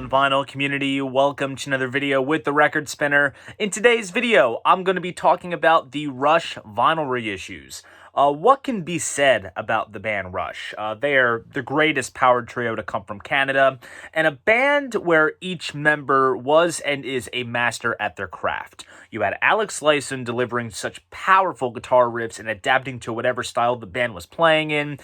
on vinyl community? Welcome to another video with the Record Spinner. In today's video, I'm going to be talking about the Rush vinyl reissues. What can be said about the band Rush? They are the greatest power trio to come from Canada, and a band where each member was and is a master at their craft. You had Alex Lifeson delivering such powerful guitar riffs and adapting to whatever style the band was playing in,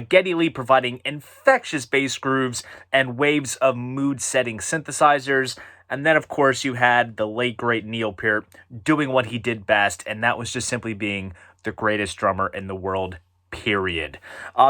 Geddy Lee providing infectious bass grooves and waves of mood-setting synthesizers, and then, of course, you had the late, great Neil Peart doing what he did best, and that was just simply being the greatest drummer in the world, period.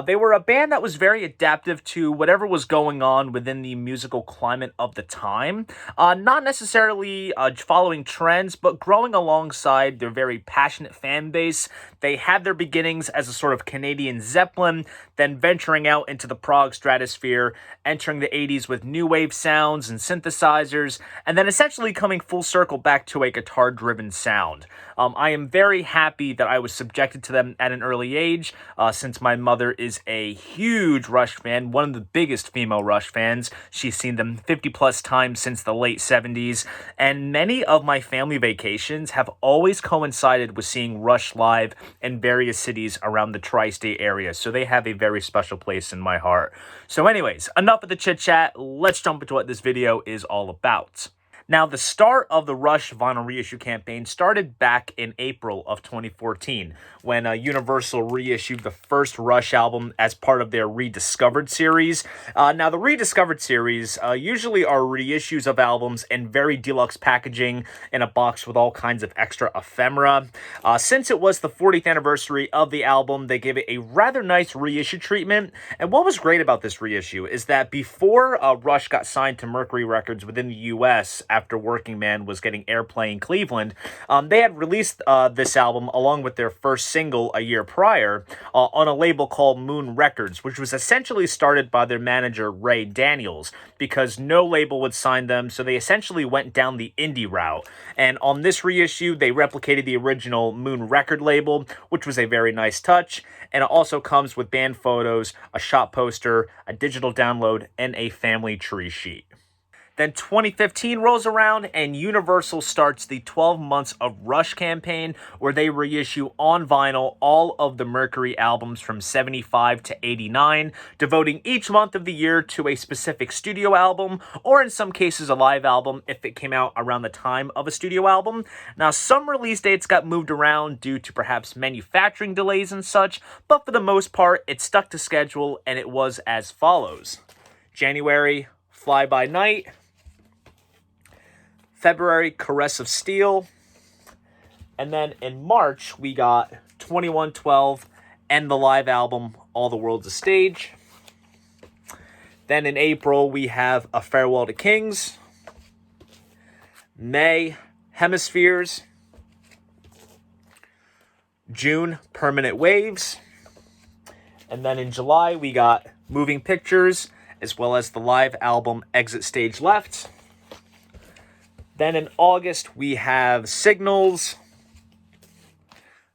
They were a band that was very adaptive to whatever was going on within the musical climate of the time. Not necessarily following trends, but growing alongside their very passionate fan base. They had their beginnings as a sort of Canadian Zeppelin, then venturing out into the prog stratosphere, entering the 80s with new wave sounds and synthesizers, and then essentially coming full circle back to a guitar-driven sound. I am very happy that I was subjected to them at an early age, since my mother is a huge Rush fan, one of the biggest female Rush fans. She's seen them 50 plus times since the late 70s, and many of my family vacations have always coincided with seeing Rush live in various cities around the tri-state area, so they have a very special place in my heart. So anyways, enough of the chit-chat, let's jump into what this video is all about. Now, the start of the Rush vinyl reissue campaign started back in April of 2014, when Universal reissued the first Rush album as part of their Rediscovered series. Now, the Rediscovered series usually are reissues of albums in very deluxe packaging in a box with all kinds of extra ephemera. Since it was the 40th anniversary of the album, they gave it a rather nice reissue treatment. And what was great about this reissue is that before Rush got signed to Mercury Records within the U.S., after Working Man was getting airplay in Cleveland, they had released this album along with their first single a year prior on a label called Moon Records, which was essentially started by their manager Ray Daniels, because no label would sign them, so they essentially went down the indie route. And on this reissue, they replicated the original Moon Record label, which was a very nice touch, and it also comes with band photos, a shop poster, a digital download, and a family tree sheet. Then 2015 rolls around and Universal starts the 12 Months of Rush campaign, where they reissue on vinyl all of the Mercury albums from 75 to 89, devoting each month of the year to a specific studio album, or in some cases a live album if it came out around the time of a studio album. Now, some release dates got moved around due to perhaps manufacturing delays and such, but for the most part, it stuck to schedule, and it was as follows. January, Fly By Night. February, Caress of Steel. And then in March, we got 2112 and the live album, All the World's a Stage. Then in April, we have A Farewell to Kings. May, Hemispheres. June, Permanent Waves. And then in July, we got Moving Pictures, as well as the live album, Exit Stage Left. Then in August, we have Signals.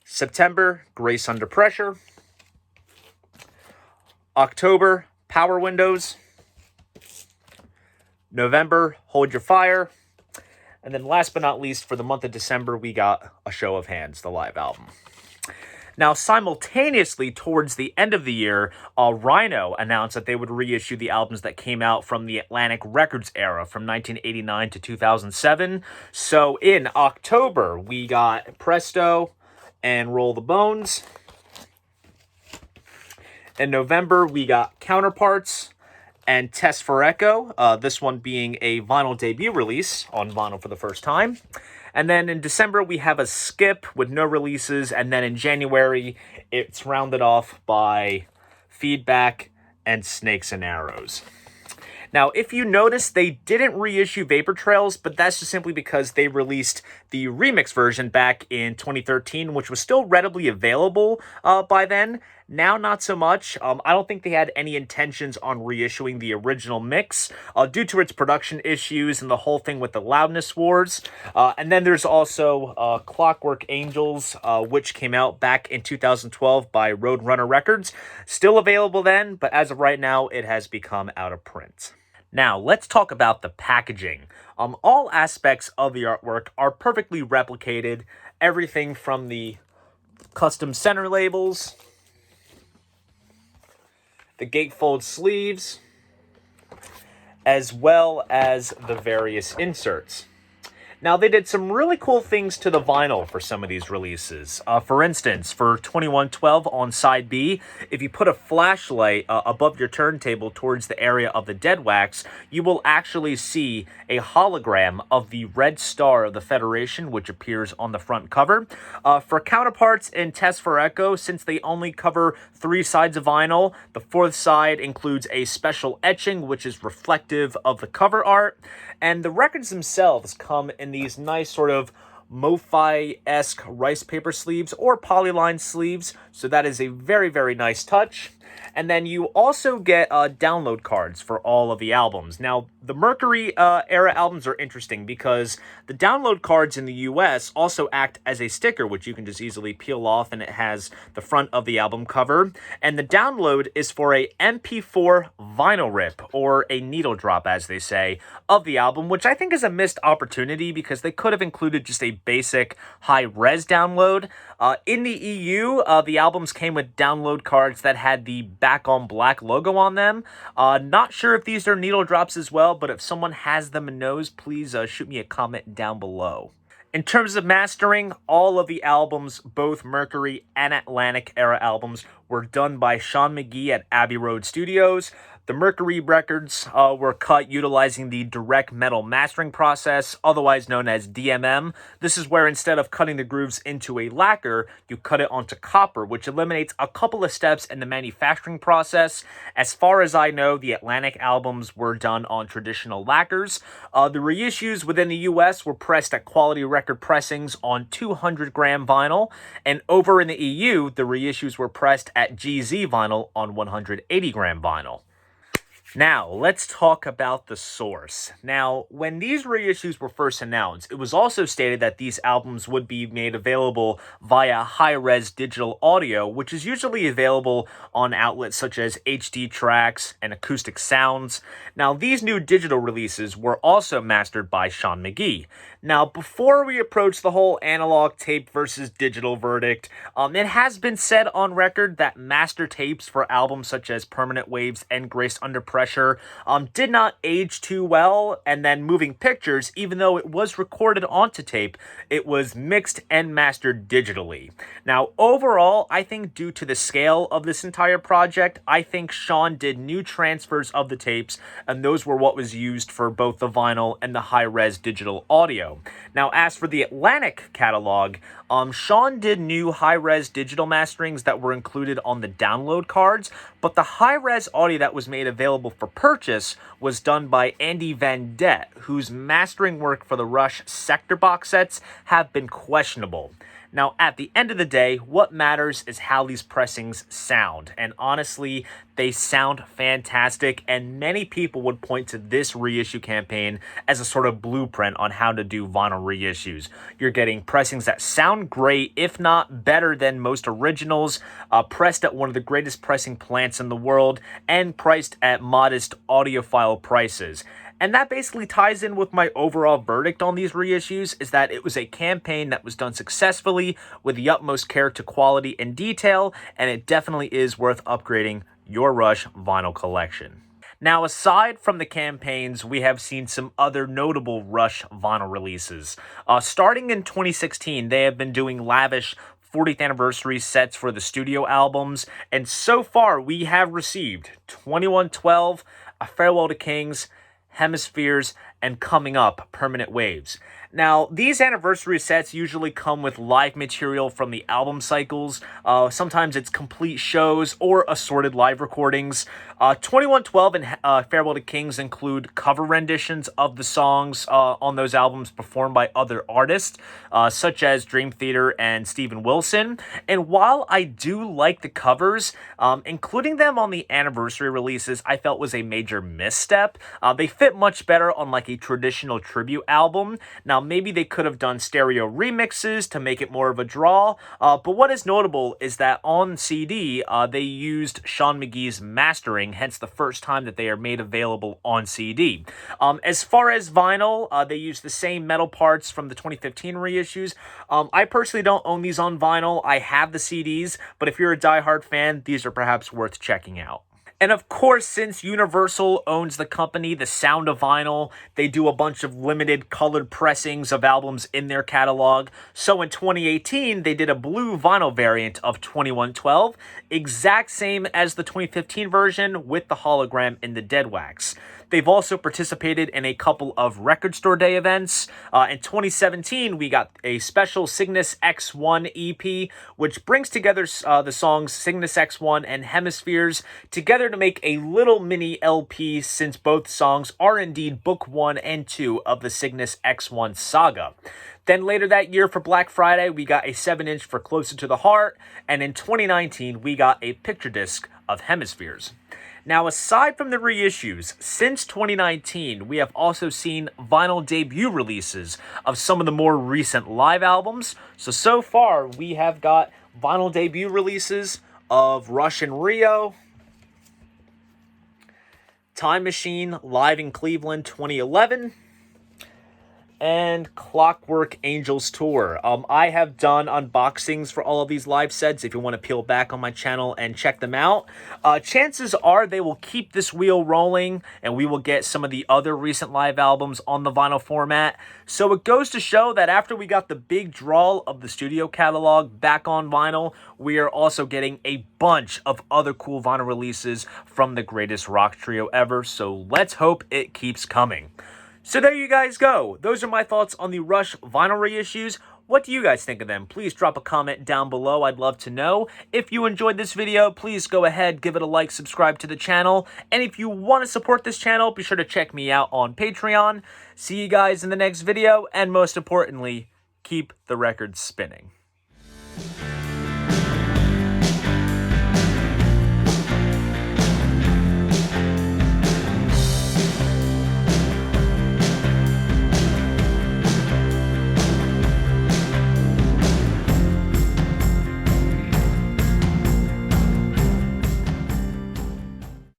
September, Grace Under Pressure. October, Power Windows. November, Hold Your Fire. And then last but not least, for the month of December, we got A Show of Hands, the live album. Now, simultaneously, towards the end of the year, Rhino announced that they would reissue the albums that came out from the Atlantic Records era from 1989 to 2007. So in October, we got Presto and Roll the Bones. In November, we got Counterparts and Test for Echo, this one being a vinyl debut release on vinyl for the first time. And then in December, we have a skip with no releases. And then in January, it's rounded off by Feedback and Snakes and Arrows. Now, if you notice, they didn't reissue Vapor Trails, but that's just simply because they released the remix version back in 2013, which was still readily available by then. Now, not so much. I don't think they had any intentions on reissuing the original mix due to its production issues and the whole thing with the loudness wars. And then there's also Clockwork Angels, which came out back in 2012 by Roadrunner Records. Still available then, but as of right now, it has become out of print. Now, let's talk about the packaging. All aspects of the artwork are perfectly replicated. Everything from the custom center labels, the gatefold sleeves, as well as the various inserts. Now, they did some really cool things to the vinyl for some of these releases. For instance, for 2112 on side B, if you put a flashlight above your turntable towards the area of the dead wax, you will actually see a hologram of the red star of the Federation, which appears on the front cover. For counterparts in Test for Echo, since they only cover 3 sides of vinyl, the 4th side includes a special etching, which is reflective of the cover art. And the records themselves come in these nice sort of MoFi-esque rice paper sleeves or polyline sleeves. So that is a very, very nice touch. And then you also get download cards for all of the albums. Now, the Mercury era albums are interesting because the download cards in the US also act as a sticker, which you can just easily peel off, and it has the front of the album cover. And the download is for a MP4 vinyl rip, or a needle drop, as they say, of the album, which I think is a missed opportunity because they could have included just a basic high-res download. In the EU, the albums came with download cards that had the back on black logo on them. Not sure if these are needle drops as well, but if someone has them and knows, please shoot me a comment down below. In terms of mastering, all of the albums, both Mercury and Atlantic era albums, were done by Sean McGee at Abbey Road Studios. The Mercury records were cut utilizing the direct metal mastering process, otherwise known as DMM. This is where instead of cutting the grooves into a lacquer, you cut it onto copper, which eliminates a couple of steps in the manufacturing process. As far as I know, the Atlantic albums were done on traditional lacquers. The reissues within the US were pressed at Quality Record pressings on 200-gram vinyl, and over in the EU, the reissues were pressed at GZ vinyl on 180-gram vinyl. Now, let's talk about the source. Now, when these reissues were first announced, it was also stated that these albums would be made available via high-res digital audio, which is usually available on outlets such as HD Tracks and Acoustic Sounds. Now, these new digital releases were also mastered by Sean McGee. Now, before we approach the whole analog tape versus digital verdict, it has been said on record that master tapes for albums such as Permanent Waves and Grace Under Pressure did not age too well, and then Moving Pictures, even though it was recorded onto tape, it was mixed and mastered digitally. Now, overall, I think due to the scale of this entire project, I think Sean did new transfers of the tapes, and those were what was used for both the vinyl and the high-res digital audio. Now, as for the Atlantic catalog, Sean did new high-res digital masterings that were included on the download cards, but the high-res audio that was made available for purchase was done by Andy Van Dett, whose mastering work for the Rush Sector box sets have been questionable. Now, at the end of the day, what matters is how these pressings sound, and honestly, they sound fantastic, and many people would point to this reissue campaign as a sort of blueprint on how to do vinyl reissues. You're getting pressings that sound great, if not better than most originals, pressed at one of the greatest pressing plants in the world, and priced at modest audiophile prices. And that basically ties in with my overall verdict on these reissues, is that it was a campaign that was done successfully with the utmost care to quality and detail, and it definitely is worth upgrading your Rush vinyl collection. Now, aside from the campaigns, we have seen some other notable Rush vinyl releases. Starting in 2016, they have been doing lavish 40th anniversary sets for the studio albums, and so far we have received 2112, A Farewell to Kings, Hemispheres, and coming up, Permanent Waves. Now, these anniversary sets usually come with live material from the album cycles. Sometimes it's complete shows or assorted live recordings. 2112 and Farewell to Kings include cover renditions of the songs on those albums performed by other artists, such as Dream Theater and Steven Wilson. And while I do like the covers, including them on the anniversary releases I felt was a major misstep. They fit much better on like a a traditional tribute album. Now, maybe they could have done stereo remixes to make it more of a draw, but what is notable is that on CD, they used Sean McGee's mastering, hence the first time that they are made available on CD. As far as vinyl, they use the same metal parts from the 2015 reissues. I personally don't own these on vinyl. I have the CDs, but if you're a diehard fan, these are perhaps worth checking out. And of course, since Universal owns the company, The Sound of Vinyl, they do a bunch of limited colored pressings of albums in their catalog. So in 2018, they did a blue vinyl variant of 2112, exact same as the 2015 version with the hologram in the dead wax. They've also participated in a couple of Record Store Day events. In 2017, we got a special Cygnus X1 EP, which brings together the songs Cygnus X1 and Hemispheres together to make a little mini LP, since both songs are indeed Book 1 and 2 of the Cygnus X1 saga. Then later that year for Black Friday, we got a 7-inch for Closer to the Heart, and in 2019, we got a picture disc of Hemispheres. Now, aside from the reissues, since 2019, we have also seen vinyl debut releases of some of the more recent live albums. So far, we have got vinyl debut releases of Rush in Rio, Time Machine live in Cleveland 2011, and Clockwork Angels Tour. I have done unboxings for all of these live sets if you want to peel back on my channel and check them out. Chances are they will keep this wheel rolling and we will get some of the other recent live albums on the vinyl format. So it goes to show that after we got the big draw of the studio catalog back on vinyl, we are also getting a bunch of other cool vinyl releases from the greatest rock trio ever. So let's hope it keeps coming. So there you guys go. Those are my thoughts on the Rush vinyl reissues. What do you guys think of them? Please drop a comment down below. I'd love to know. If you enjoyed this video, please go ahead, give it a like, subscribe to the channel. And if you want to support this channel, be sure to check me out on Patreon. See you guys in the next video. And most importantly, keep the records spinning.